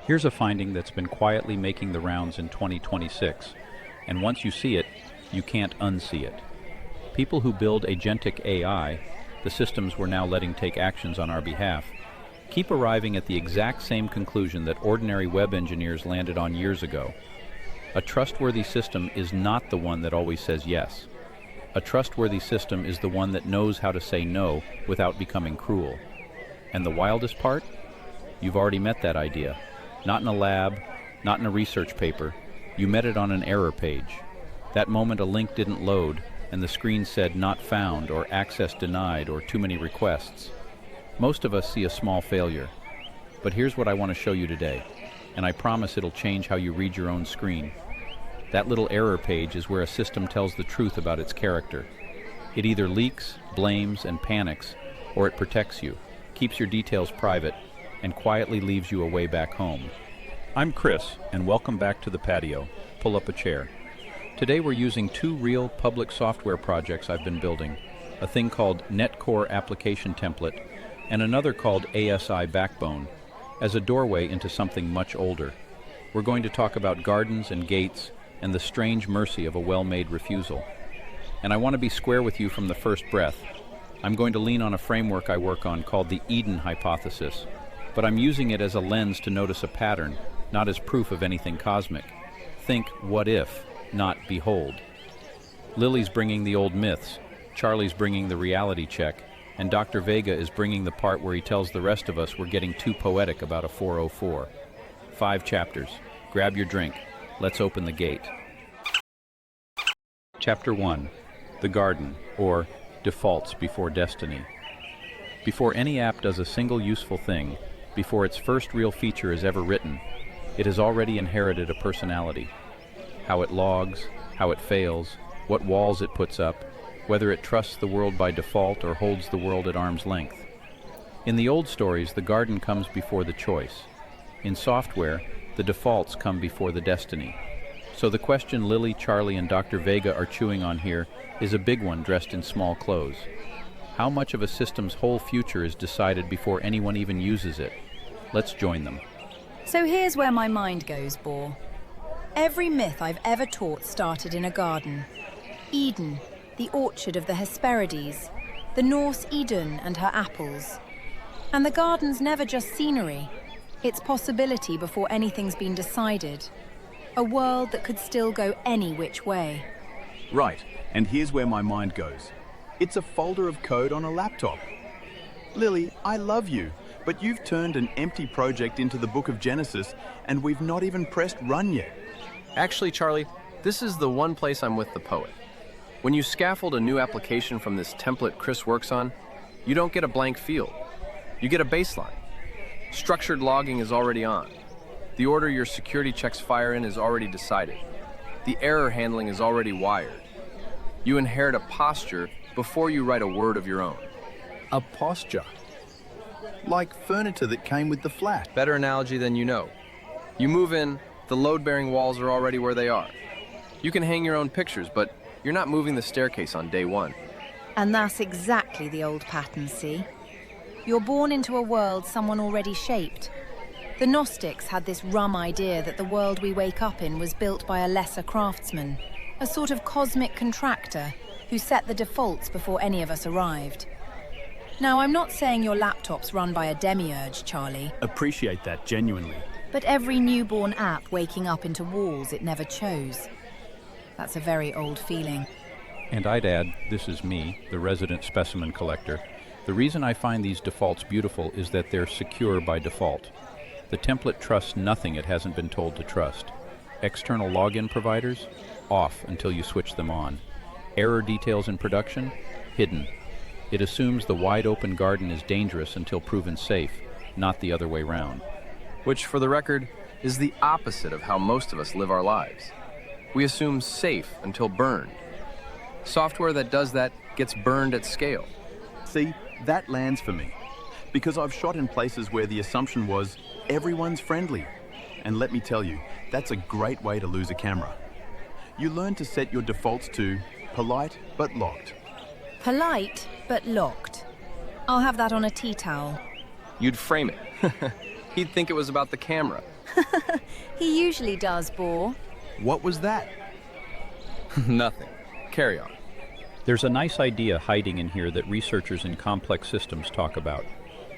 Here's a finding that's been quietly making the rounds in 2026, and once you see it, you can't unsee it. People who build agentic AI, the systems we're now letting take actions on our behalf, keep arriving at the exact same conclusion that ordinary web engineers landed on years ago. A trustworthy system is not the one that always says yes. A trustworthy system is the one that knows how to say no without becoming cruel. And the wildest part? You've already met that idea. Not in a lab, not in a research paper. You met it on an error page. That moment a link didn't load, and the screen said not found, or access denied, or too many requests. Most of us see a small failure. But here's what I want to show you today, and I promise it'll change how you read your own screen. That little error page is where a system tells the truth about its character. It either leaks, blames, and panics, or it protects you, keeps your details private, and quietly leaves you a way back home. I'm Chris, and welcome back to the patio. Pull up a chair. Today we're using two real public software projects I've been building, a thing called NetCoreApplicationTemplate and another called ASIBackbone, as a doorway into something much older. We're going to talk about gardens and gates and the strange mercy of a well-made refusal. And I want to be square with you from the first breath. I'm going to lean on a framework I work on called the Eden hypothesis, but I'm using it as a lens to notice a pattern, not as proof of anything cosmic. Think what if, not behold. Lily's bringing the old myths, Charlie's bringing the reality check, and Dr. Vega is bringing the part where he tells the rest of us we're getting too poetic about a 404. 5 chapters. Grab your drink. Let's open the gate. Chapter 1. The Garden, or Defaults Before Destiny. Before any app does a single useful thing, before its first real feature is ever written, it has already inherited a personality. How it logs, how it fails, what walls it puts up, whether it trusts the world by default or holds the world at arm's length. In the old stories, the garden comes before the choice. In software, the defaults come before the destiny. So the question Lily, Charlie, and Dr. Vega are chewing on here is a big one dressed in small clothes. How much of a system's whole future is decided before anyone even uses it? Let's join them. So here's where my mind goes, Boar. Every myth I've ever taught started in a garden. Eden, the orchard of the Hesperides, the Norse Eden and her apples. And the garden's never just scenery. It's possibility before anything's been decided. A world that could still go any which way. Right, and here's where my mind goes. It's a folder of code on a laptop. Lily, I love you, but you've turned an empty project into the Book of Genesis, and we've not even pressed run yet. Actually, Charlie, this is the one place I'm with the poet. When you scaffold a new application from this template Chris works on, you don't get a blank field. You get a baseline. Structured logging is already on. The order your security checks fire in is already decided. The error handling is already wired. You inherit a posture before you write a word of your own. A posture? Like furniture that came with the flat. Better analogy than you know. You move in, the load-bearing walls are already where they are. You can hang your own pictures, but you're not moving the staircase on day one. And that's exactly the old pattern, see? You're born into a world someone already shaped. The Gnostics had this rum idea that the world we wake up in was built by a lesser craftsman, a sort of cosmic contractor who set the defaults before any of us arrived. Now, I'm not saying your laptop's run by a demiurge, Charlie. Appreciate that, genuinely. But every newborn app waking up into walls it never chose. That's a very old feeling. And I'd add, this is me, the resident specimen collector. The reason I find these defaults beautiful is that they're secure by default. The template trusts nothing it hasn't been told to trust. External login providers? Off until you switch them on. Error details in production? Hidden. It assumes the wide-open garden is dangerous until proven safe, not the other way round. Which, for the record, is the opposite of how most of us live our lives. We assume safe until burned. Software that does that gets burned at scale. See, that lands for me. Because I've shot in places where the assumption was everyone's friendly. And let me tell you, that's a great way to lose a camera. You learn to set your defaults to polite but locked. Polite, but locked. I'll have that on a tea towel. You'd frame it. He'd think it was about the camera. He usually does, Boar. What was that? Nothing. Carry on. There's a nice idea hiding in here that researchers in complex systems talk about.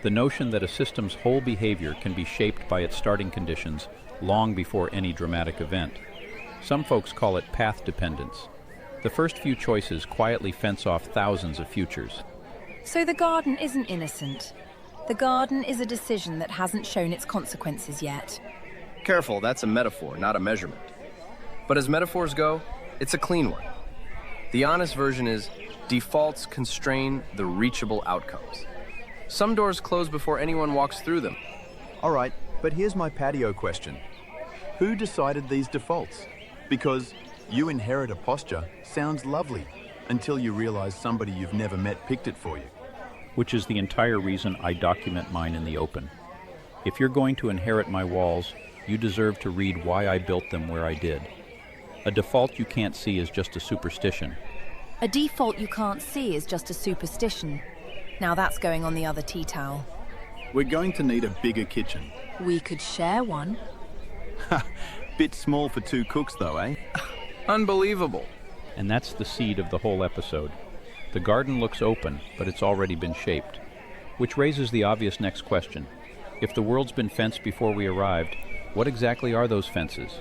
The notion that a system's whole behavior can be shaped by its starting conditions long before any dramatic event. Some folks call it path dependence. The first few choices quietly fence off thousands of futures. So the garden isn't innocent. The garden is a decision that hasn't shown its consequences yet. Careful, that's a metaphor, not a measurement. But as metaphors go, it's a clean one. The honest version is defaults constrain the reachable outcomes. Some doors close before anyone walks through them. All right, but here's my patio question. Who decided these defaults? Because you inherit a posture sounds lovely until you realize somebody you've never met picked it for you. Which is the entire reason I document mine in the open. If you're going to inherit my walls, you deserve to read why I built them where I did. A default you can't see is just a superstition. A default you can't see is just a superstition. Now that's going on the other tea towel. We're going to need a bigger kitchen. We could share one. Bit small for two cooks though, eh? Unbelievable. And that's the seed of the whole episode. The garden looks open, but it's already been shaped. Which raises the obvious next question. If the world's been fenced before we arrived, what exactly are those fences?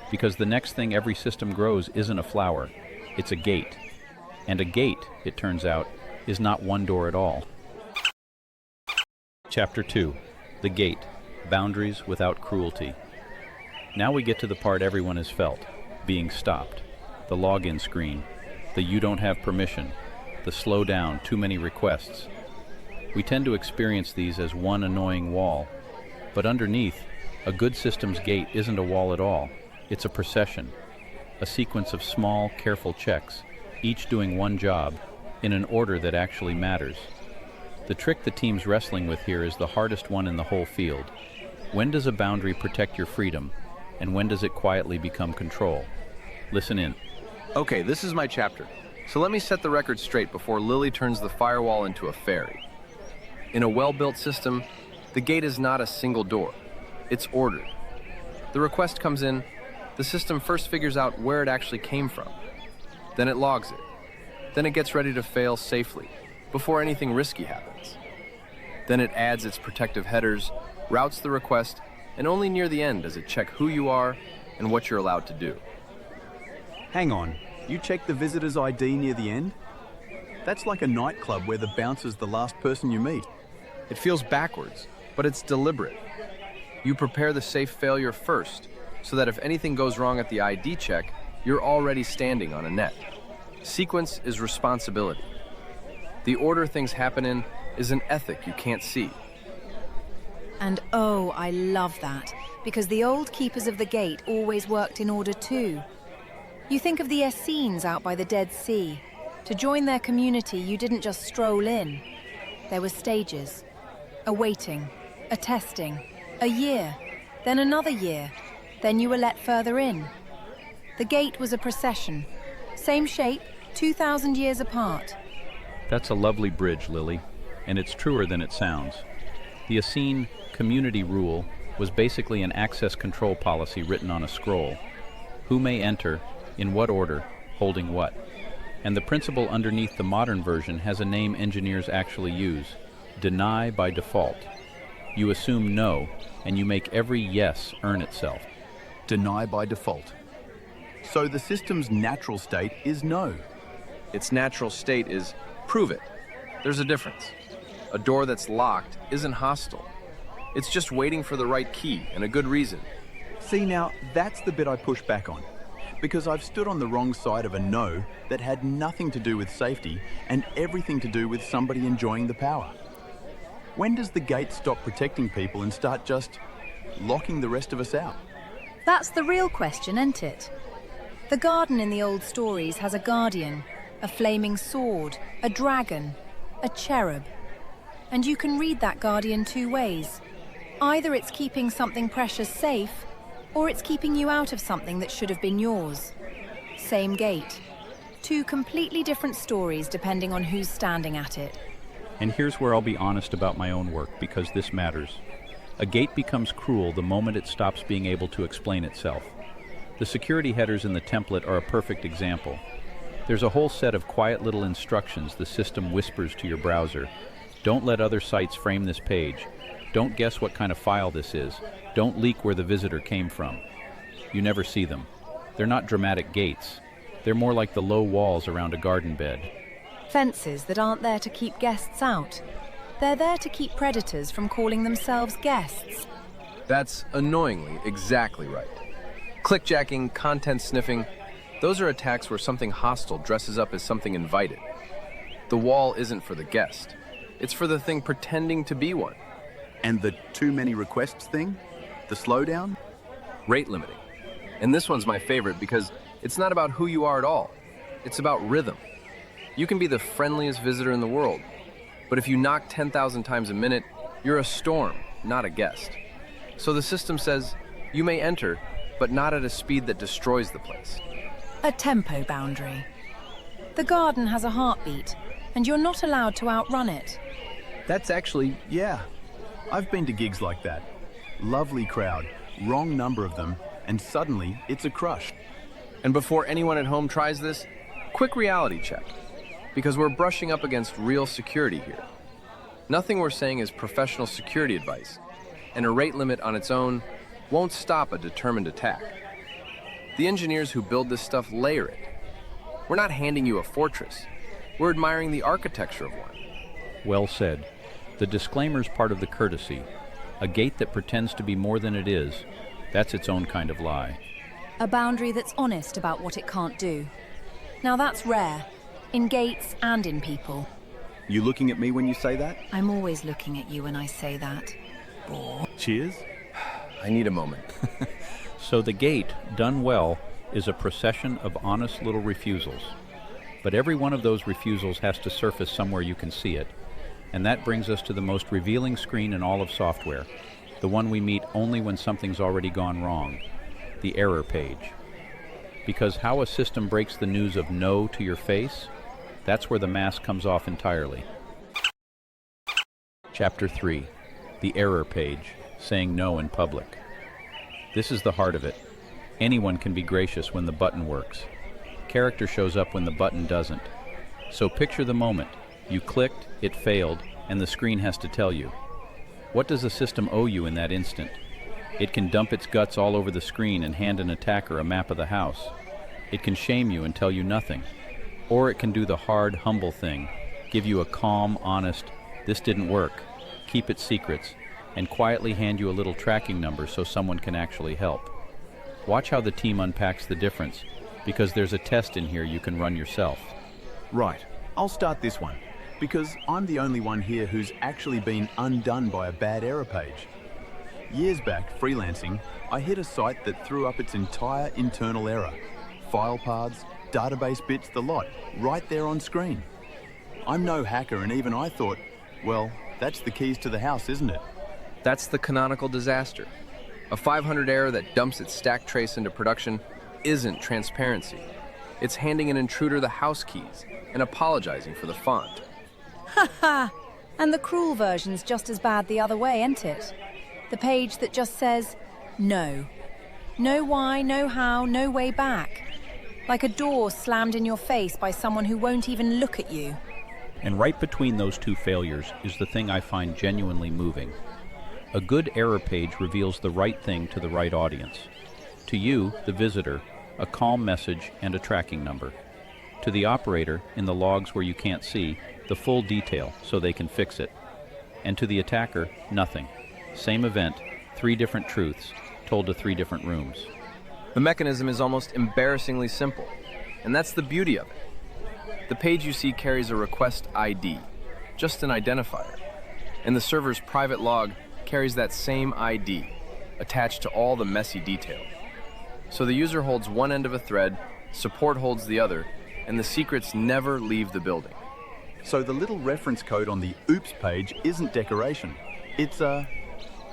Because the next thing every system grows isn't a flower, it's a gate. And a gate, it turns out, is not one door at all. Chapter 2. The Gate. Boundaries without cruelty. Now we get to the part everyone has felt. Being stopped. The login screen. The you don't have permission. The slow down, too many requests. We tend to experience these as one annoying wall. But underneath, a good system's gate isn't a wall at all. It's a procession. A sequence of small, careful checks, each doing one job, in an order that actually matters. The trick the team's wrestling with here is the hardest one in the whole field. When does a boundary protect your freedom, and when does it quietly become control? Listen in. Okay, this is my chapter. So let me set the record straight before Lily turns the firewall into a fairy. In a well-built system, the gate is not a single door. It's ordered. The request comes in, the system first figures out where it actually came from. Then it logs it. Then it gets ready to fail safely, before anything risky happens. Then it adds its protective headers, routes the request, and only near the end does it check who you are and what you're allowed to do. Hang on, you check the visitor's ID near the end? That's like a nightclub where the bouncer's the last person you meet. It feels backwards, but it's deliberate. You prepare the safe failure first, so that if anything goes wrong at the ID check, you're already standing on a net. Sequence is responsibility. The order things happen in is an ethic you can't see. And oh, I love that, because the old keepers of the gate always worked in order too. You think of the Essenes out by the Dead Sea. To join their community, you didn't just stroll in. There were stages. A waiting, a testing, a year, then another year. Then you were let further in. The gate was a procession. Same shape, 2,000 years apart. That's a lovely bridge, Lily, and it's truer than it sounds. The Essene community rule was basically an access control policy written on a scroll. Who may enter, in what order, holding what. And the principle underneath the modern version has a name engineers actually use: deny by default. You assume no, and you make every yes earn itself. Deny by default. So the system's natural state is no. Its natural state is prove it. There's a difference. A door that's locked isn't hostile. It's just waiting for the right key and a good reason. See, now, that's the bit I push back on. Because I've stood on the wrong side of a no that had nothing to do with safety and everything to do with somebody enjoying the power. When does the gate stop protecting people and start just locking the rest of us out? That's the real question, isn't it? The garden in the old stories has a guardian, a flaming sword, a dragon, a cherub. And you can read that guardian two ways. Either it's keeping something precious safe, or it's keeping you out of something that should have been yours. Same gate. Two completely different stories depending on who's standing at it. And here's where I'll be honest about my own work, because this matters. A gate becomes cruel the moment it stops being able to explain itself. The security headers in the template are a perfect example. There's a whole set of quiet little instructions the system whispers to your browser. Don't let other sites frame this page. Don't guess what kind of file this is. Don't leak where the visitor came from. You never see them. They're not dramatic gates. They're more like the low walls around a garden bed. Fences that aren't there to keep guests out. They're there to keep predators from calling themselves guests. That's annoyingly exactly right. Clickjacking, content sniffing, those are attacks where something hostile dresses up as something invited. The wall isn't for the guest. It's for the thing pretending to be one. And the too many requests thing? The slowdown? Rate limiting. And this one's my favorite because it's not about who you are at all. It's about rhythm. You can be the friendliest visitor in the world, but if you knock 10,000 times a minute, you're a storm, not a guest. So the system says, you may enter, but not at a speed that destroys the place. A tempo boundary. The garden has a heartbeat, and you're not allowed to outrun it. That's actually, yeah. I've been to gigs like that. Lovely crowd, wrong number of them, and suddenly it's a crush. And before anyone at home tries this, quick reality check. Because we're brushing up against real security here. Nothing we're saying is professional security advice, and a rate limit on its own won't stop a determined attack. The engineers who build this stuff layer it. We're not handing you a fortress. We're admiring the architecture of one. Well said. The disclaimer's part of the courtesy. A gate that pretends to be more than it is, that's its own kind of lie. A boundary that's honest about what it can't do. Now that's rare, in gates and in people. You looking at me when you say that? I'm always looking at you when I say that. Bore. Cheers. I need a moment. So the gate, done well, is a procession of honest little refusals. But every one of those refusals has to surface somewhere you can see it. And that brings us to the most revealing screen in all of software, the one we meet only when something's already gone wrong, the error page. Because how a system breaks the news of no to your face, that's where the mask comes off entirely. Chapter 3, the error page, saying no in public. This is the heart of it. Anyone can be gracious when the button works. Character shows up when the button doesn't. So picture the moment. You clicked, it failed, and the screen has to tell you. What does the system owe you in that instant? It can dump its guts all over the screen and hand an attacker a map of the house. It can shame you and tell you nothing. Or it can do the hard, humble thing, give you a calm, honest, this didn't work, keep its secrets, and quietly hand you a little tracking number so someone can actually help. Watch how the team unpacks the difference, because there's a test in here you can run yourself. Right, I'll start this one, because I'm the only one here who's actually been undone by a bad error page. Years back, freelancing, I hit a site that threw up its entire internal error. File paths, database bits, the lot, right there on screen. I'm no hacker, and even I thought, well, that's the keys to the house, isn't it? That's the canonical disaster. A 500 error that dumps its stack trace into production isn't transparency. It's handing an intruder the house keys and apologizing for the font. Ha! And the cruel version's just as bad the other way, ain't it? The page that just says, no. No why, no how, no way back. Like a door slammed in your face by someone who won't even look at you. And right between those two failures is the thing I find genuinely moving. A good error page reveals the right thing to the right audience. To you, the visitor, a calm message and a tracking number. To the operator, in the logs where you can't see, the full detail so they can fix it. And to the attacker, nothing. Same event, 3 different truths, told to 3 different rooms. The mechanism is almost embarrassingly simple, and that's the beauty of it. The page you see carries a request ID, just an identifier, and the server's private log carries that same ID, attached to all the messy detail. So the user holds one end of a thread, support holds the other, and the secrets never leave the building. So the little reference code on the oops page isn't decoration. It's a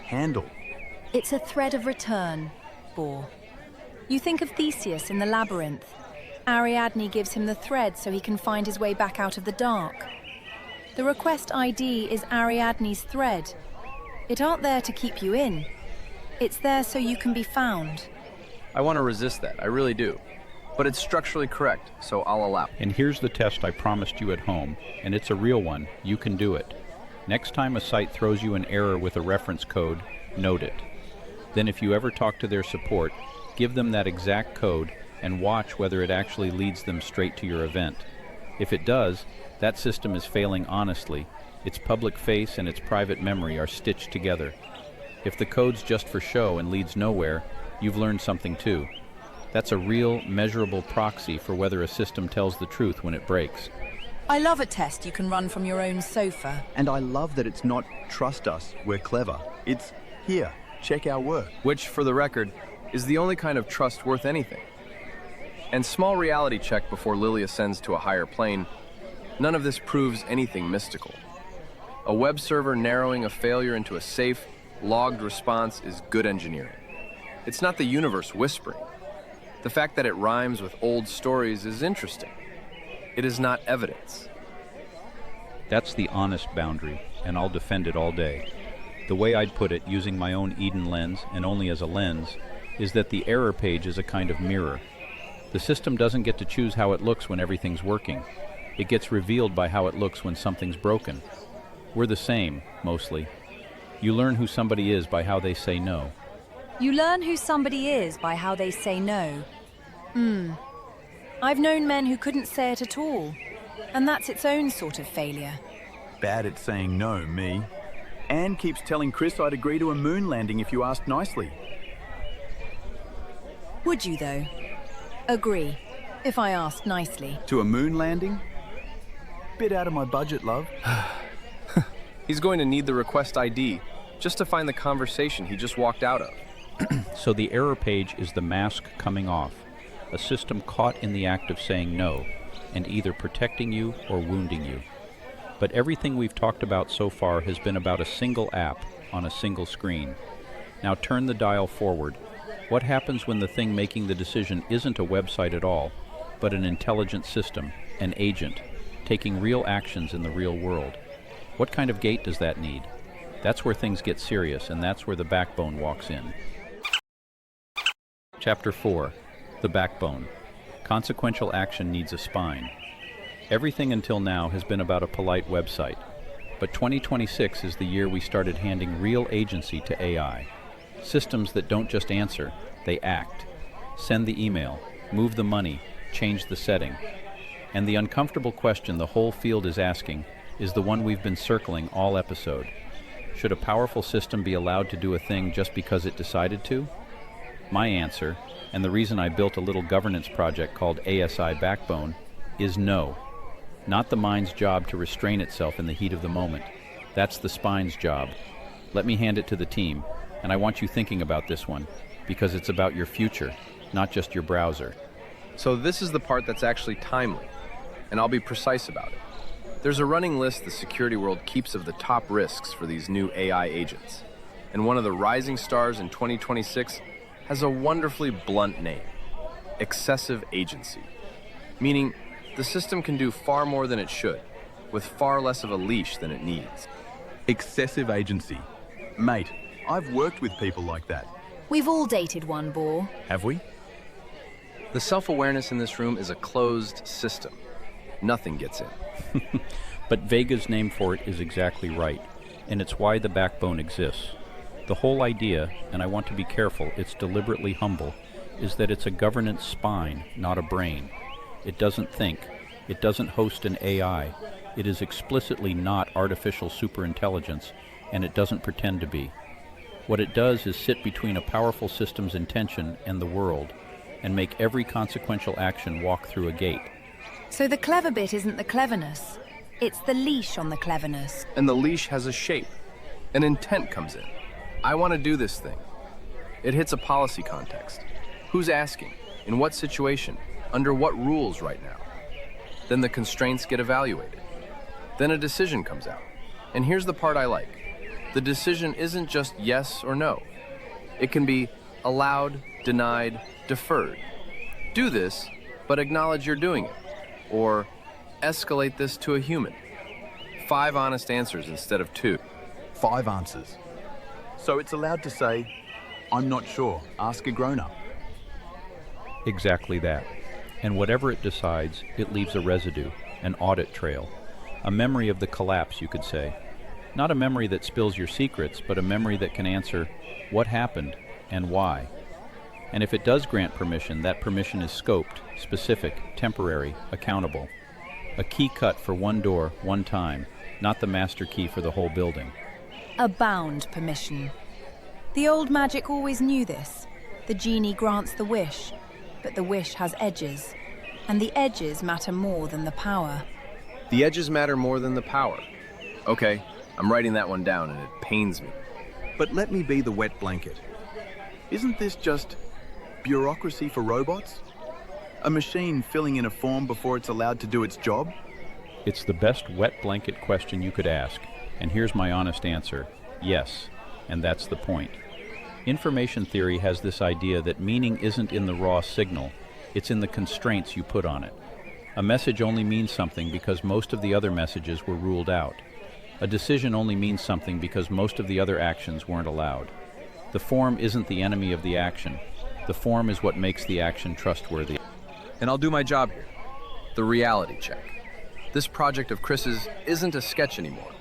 handle. It's a thread of return, Bore. You think of Theseus in the labyrinth. Ariadne gives him the thread so he can find his way back out of the dark. The request ID is Ariadne's thread. It aren't there to keep you in. It's there so you can be found. I want to resist that, I really do. But it's structurally correct, so I'll allow. And here's the test I promised you at home, and it's a real one. You can do it. Next time a site throws you an error with a reference code, note it. Then if you ever talk to their support, give them that exact code and watch whether it actually leads them straight to your event. If it does, that system is failing honestly. Its public face and its private memory are stitched together. If the code's just for show and leads nowhere, you've learned something too. That's a real, measurable proxy for whether a system tells the truth when it breaks. I love a test you can run from your own sofa. And I love that it's not trust us, we're clever. It's here, check our work. Which, for the record, is the only kind of trust worth anything. And small reality check before Lily ascends to a higher plane, none of this proves anything mystical. A web server narrowing a failure into a safe, logged response is good engineering. It's not the universe whispering. The fact that it rhymes with old stories is interesting. It is not evidence. That's the honest boundary, and I'll defend it all day. The way I'd put it, using my own Eden lens, and only as a lens, is that the error page is a kind of mirror. The system doesn't get to choose how it looks when everything's working. It gets revealed by how it looks when something's broken. We're the same, mostly. You learn who somebody is by how they say no. You learn who somebody is by how they say no. I've known men who couldn't say it at all. And that's its own sort of failure. Bad at saying no, me. Anne keeps telling Chris I'd agree to a moon landing if you asked nicely. Would you, though? Agree, if I asked nicely. To a moon landing? Bit out of my budget, love. He's going to need the request ID just to find the conversation he just walked out of. So the error page is the mask coming off, a system caught in the act of saying no, and either protecting you or wounding you. But everything we've talked about so far has been about a single app on a single screen. Now turn the dial forward. What happens when the thing making the decision isn't a website at all, but an intelligent system, an agent, taking real actions in the real world? What kind of gate does that need? That's where things get serious, and that's where the backbone walks in. Chapter 4. The backbone. Consequential action needs a spine. Everything until now has been about a polite website, but 2026 is the year we started handing real agency to AI. Systems that don't just answer, they act. Send the email, move the money, change the setting. And the uncomfortable question the whole field is asking is the one we've been circling all episode. Should a powerful system be allowed to do a thing just because it decided to? My answer, and the reason I built a little governance project called ASIBackbone, is no. Not the mind's job to restrain itself in the heat of the moment. That's the spine's job. Let me hand it to the team, and I want you thinking about this one, because it's about your future, not just your browser. So this is the part that's actually timely, and I'll be precise about it. There's a running list the security world keeps of the top risks for these new AI agents, and one of the rising stars in 2026 has a wonderfully blunt name: excessive agency, meaning the system can do far more than it should, with far less of a leash than it needs. Excessive agency. Mate, I've worked with people like that. We've all dated one, Boar. Have we? The self-awareness in this room is a closed system. Nothing gets in. But Vega's name for it is exactly right, and it's why the backbone exists. The whole idea, and I want to be careful, it's deliberately humble, is that it's a governance spine, not a brain. It doesn't think. It doesn't host an AI. It is explicitly not artificial superintelligence, and it doesn't pretend to be. What it does is sit between a powerful system's intention and the world, and make every consequential action walk through a gate. So the clever bit isn't the cleverness. It's the leash on the cleverness. And the leash has a shape. An intent comes in. I want to do this thing. It hits a policy context. Who's asking? In what situation? Under what rules right now? Then the constraints get evaluated. Then a decision comes out. And here's the part I like. The decision isn't just yes or no. It can be allowed, denied, deferred. Do this, but acknowledge you're doing it. Or escalate this to a human. 5 honest answers instead of 2. 5 answers. So it's allowed to say, I'm not sure, ask a grown-up. Exactly that. And whatever it decides, it leaves a residue, an audit trail, a memory of the collapse, you could say. Not a memory that spills your secrets, but a memory that can answer what happened and why. And if it does grant permission, that permission is scoped, specific, temporary, accountable. A key cut for one door, one time, not the master key for the whole building. A bound permission. The old magic always knew this. The genie grants the wish, but the wish has edges, and the edges matter more than the power. The edges matter more than the power. Okay, I'm writing that one down and it pains me. But let me be the wet blanket. Isn't this just bureaucracy for robots? A machine filling in a form before it's allowed to do its job? It's the best wet blanket question you could ask, and here's my honest answer. Yes, and that's the point. Information theory has this idea that meaning isn't in the raw signal, it's in the constraints you put on it. A message only means something because most of the other messages were ruled out. A decision only means something because most of the other actions weren't allowed. The form isn't the enemy of the action. The form is what makes the action trustworthy. And I'll do my job here. The reality check. This project of Chris's isn't a sketch anymore.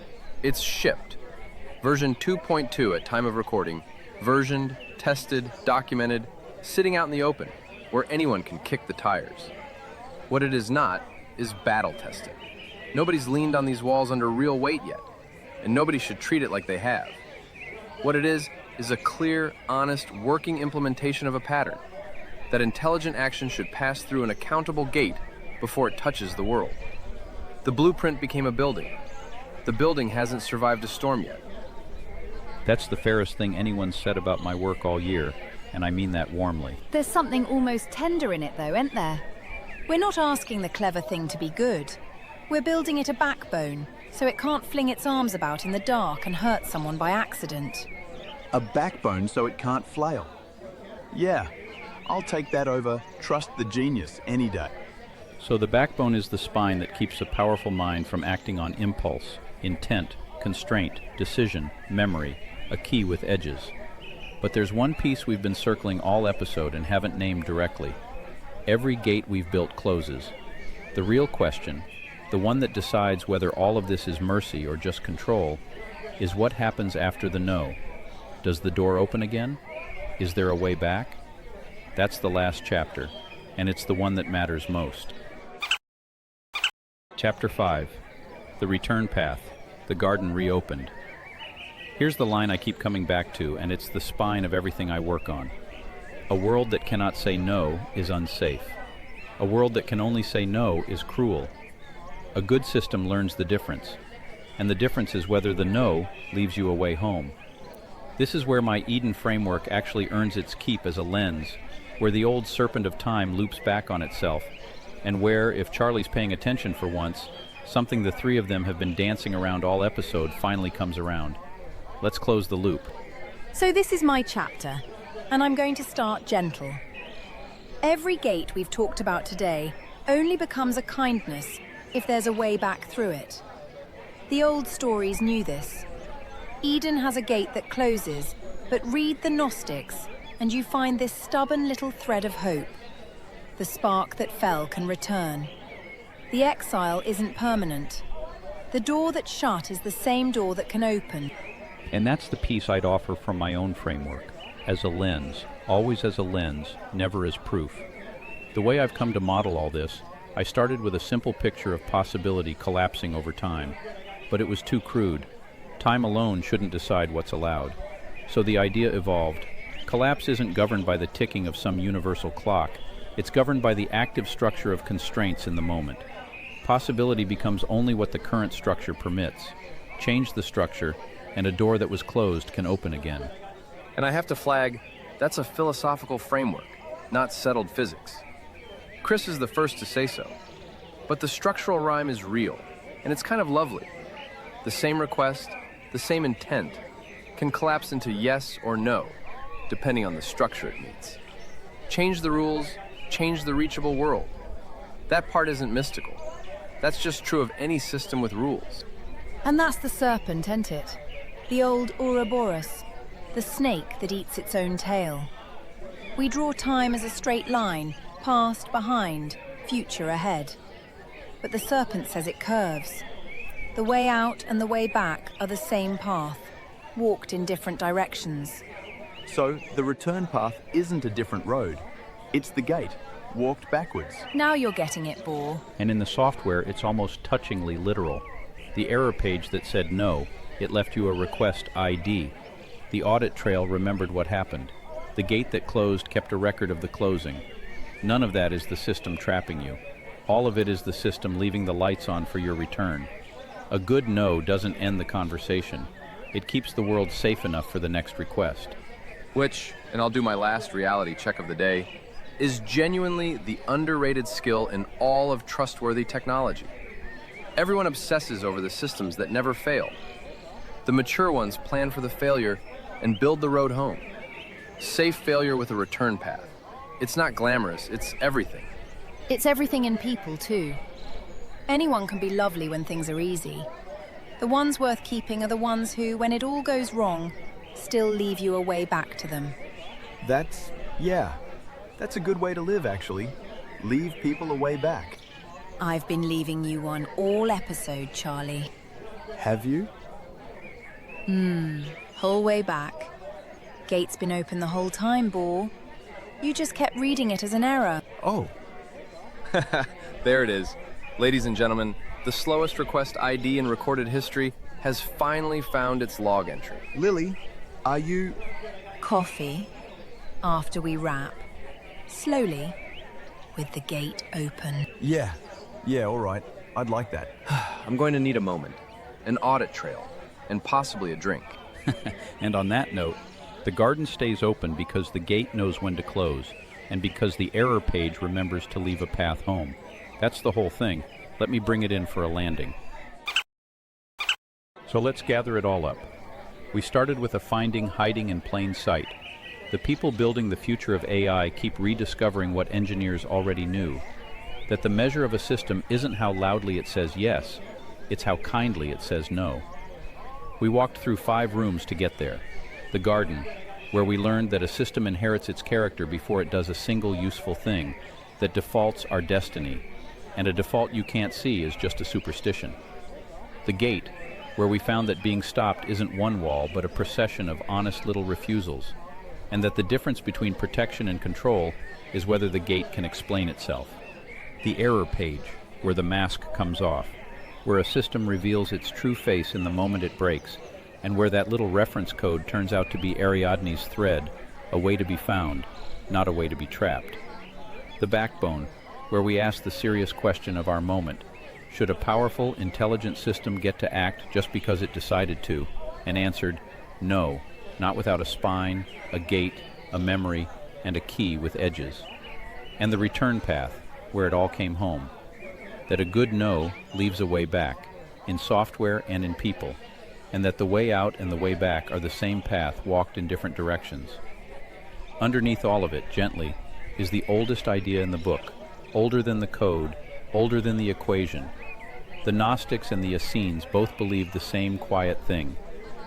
It's shipped. Version 2.2 at time of recording, versioned, tested, documented, sitting out in the open, where anyone can kick the tires. What it is not is battle tested. Nobody's leaned on these walls under real weight yet, and nobody should treat it like they have. What it is a clear, honest, working implementation of a pattern. That intelligent action should pass through an accountable gate before it touches the world. The blueprint became a building. The building hasn't survived a storm yet. That's the fairest thing anyone's said about my work all year, and I mean that warmly. There's something almost tender in it though, isn't there? We're not asking the clever thing to be good. We're building it a backbone, so it can't fling its arms about in the dark and hurt someone by accident. A backbone so it can't flail. Yeah, I'll take that over trust the genius any day. So the backbone is the spine that keeps a powerful mind from acting on impulse, intent, constraint, decision, memory, a key with edges. But there's one piece we've been circling all episode and haven't named directly. Every gate we've built closes. The real question, the one that decides whether all of this is mercy or just control, is what happens after the no. Does the door open again? Is there a way back? That's the last chapter, and it's the one that matters most. Chapter 5. The Return Path. The Garden Reopened. Here's the line I keep coming back to, and it's the spine of everything I work on. A world that cannot say no is unsafe. A world that can only say no is cruel. A good system learns the difference, and the difference is whether the no leaves you a way home. This is where my Eden framework actually earns its keep as a lens, where the old serpent of time loops back on itself, and where, if Charlie's paying attention for once, something the three of them have been dancing around all episode finally comes around. Let's close the loop. So this is my chapter, and I'm going to start gentle. Every gate we've talked about today only becomes a kindness if there's a way back through it. The old stories knew this. Eden has a gate that closes, but read the Gnostics, and you find this stubborn little thread of hope. The spark that fell can return. The exile isn't permanent. The door that's shut is the same door that can open. And that's the piece I'd offer from my own framework, as a lens, always as a lens, never as proof. The way I've come to model all this, I started with a simple picture of possibility collapsing over time, but it was too crude. Time alone shouldn't decide what's allowed. So the idea evolved. Collapse isn't governed by the ticking of some universal clock. It's governed by the active structure of constraints in the moment. Possibility becomes only what the current structure permits. Change the structure, and a door that was closed can open again. And I have to flag, that's a philosophical framework, not settled physics. Chris is the first to say so. But the structural rhyme is real, and it's kind of lovely. The same request, the same intent, can collapse into yes or no, depending on the structure it meets. Change the rules, change the reachable world. That part isn't mystical. That's just true of any system with rules. And that's the serpent, isn't it? The old Ouroboros. the snake that eats its own tail. We draw time as a straight line, past, behind, future ahead. But the serpent says it curves. The way out and the way back are the same path, walked in different directions. So the return path isn't a different road. It's the gate, walked backwards. Now you're getting it, Boar. And in the software, it's almost touchingly literal. The error page that said no, it left you a request ID. The audit trail remembered what happened. The gate that closed kept a record of the closing. None of that is the system trapping you. All of it is the system leaving the lights on for your return. A good no doesn't end the conversation. It keeps the world safe enough for the next request. Which, and I'll do my last reality check of the day, is genuinely the underrated skill in all of trustworthy technology. Everyone obsesses over the systems that never fail. The mature ones plan for the failure and build the road home. Safe failure with a return path. It's not glamorous, it's everything. It's everything in people, too. Anyone can be lovely when things are easy. The ones worth keeping are the ones who, when it all goes wrong, still leave you a way back to them. That's a good way to live, actually. Leave people a way back. I've been leaving you one all episode, Charlie. Have you? Whole way back. Gate's been open the whole time, Boar. You just kept reading it as an error. Oh. There it is. Ladies and gentlemen, the slowest request ID in recorded history has finally found its log entry. Lily, are you... Coffee. After we wrap. Slowly. With the gate open. Yeah, all right. I'd like that. I'm going to need a moment, an audit trail, and possibly a drink. And on that note, the garden stays open because the gate knows when to close, and because the error page remembers to leave a path home. That's the whole thing. Let me bring it in for a landing. So let's gather it all up. We started with a finding hiding in plain sight. The people building the future of AI keep rediscovering what engineers already knew. That the measure of a system isn't how loudly it says yes, it's how kindly it says no. We walked through 5 rooms to get there. The garden, where we learned that a system inherits its character before it does a single useful thing, that defaults are destiny, and a default you can't see is just a superstition. The gate, where we found that being stopped isn't one wall but a procession of honest little refusals, and that the difference between protection and control is whether the gate can explain itself. The error page, where the mask comes off, where a system reveals its true face in the moment it breaks, and where that little reference code turns out to be Ariadne's thread, a way to be found, not a way to be trapped. The backbone, where we ask the serious question of our moment: should a powerful, intelligent system get to act just because it decided to? And answered, no, not without a spine, a gate, a memory, and a key with edges. And the return path, where it all came home. That a good no leaves a way back, in software and in people, and that the way out and the way back are the same path walked in different directions. Underneath all of it, gently, is the oldest idea in the book, older than the code, older than the equation. The Gnostics and the Essenes both believed the same quiet thing,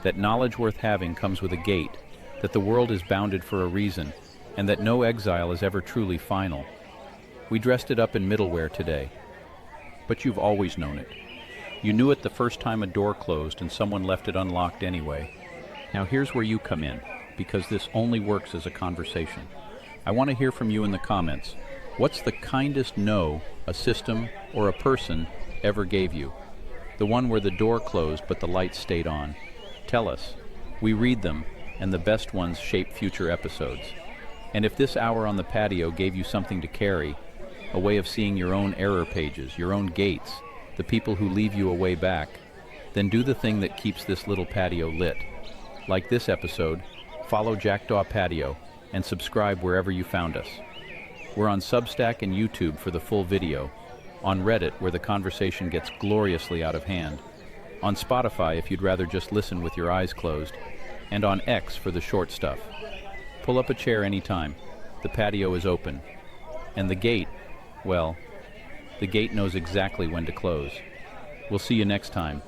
that knowledge worth having comes with a gate, that the world is bounded for a reason, and that no exile is ever truly final. We dressed it up in middleware today, but you've always known it. You knew it the first time a door closed and someone left it unlocked anyway. Now here's where you come in, because this only works as a conversation. I want to hear from you in the comments. What's the kindest no a system or a person ever gave you? The one where the door closed but the lights stayed on. Tell us. We read them, and the best ones shape future episodes. And if this hour on the patio gave you something to carry, a way of seeing your own error pages, your own gates, the people who leave you a way back, then do the thing that keeps this little patio lit. Like this episode, follow Jackdaw Patio and subscribe wherever you found us. We're on Substack and YouTube for the full video, on Reddit where the conversation gets gloriously out of hand, on Spotify if you'd rather just listen with your eyes closed, and on X for the short stuff. Pull up a chair anytime. The patio is open. And the gate, well, the gate knows exactly when to close. We'll see you next time.